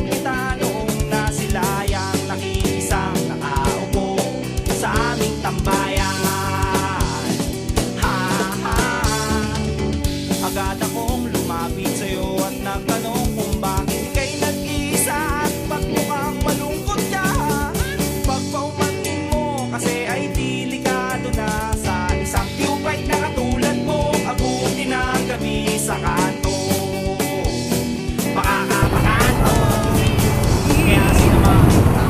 kita noong nasilayang nakikisang nakaupo sa aming tambayan. Ha ha, agad akong lumapit sa'yo at nagtanong kung bakit kay nag-iisa at pagmukhang malungkot ka. Pagpaumanhin mo kasi ay delikado na sa isang tiyubay na katulad mo. Abuti na gabi sa kanto, makakapakanto. Kaya sinamahan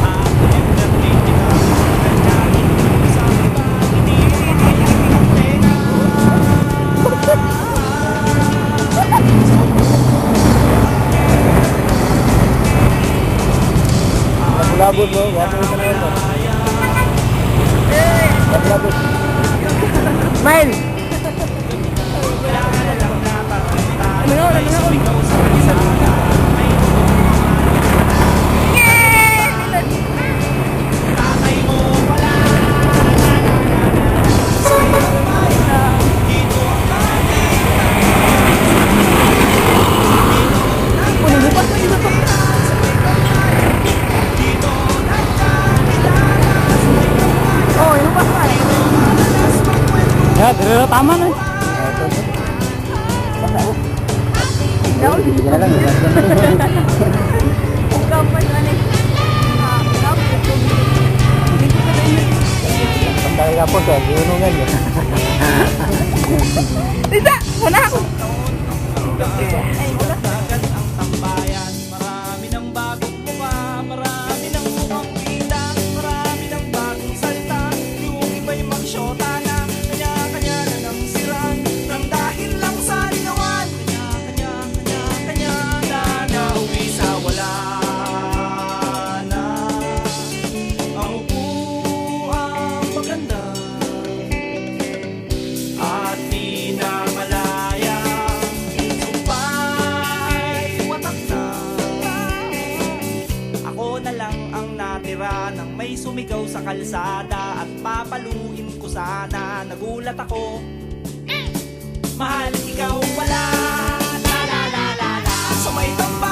at yung nagtitigang nagkagin sa iba, hindi ang tenga. Labot mo, wapo ka na ito. Labot. Smile! Ya, dire tama na. Pandai apa tuh? Gunungan ya. Tidak, mana aku? Dagat ang tambayan, marami ng bagong mukha, marami ng mukhang kita, marami ng bagong salita. Yung iba'y magsyota na, kanya-kanya na ng siran, nang dahil lang sa linawan. Kanya-kanya na nauwi sa wala na. Ang upuang maganda at di na malaya, sumpa'y watak na. Ako na lang ang natira nang may sumigaw sa kalsada at papaluin ko sana. Nagulat ako, mahal ikaw wala. La la la la la, sa may tambay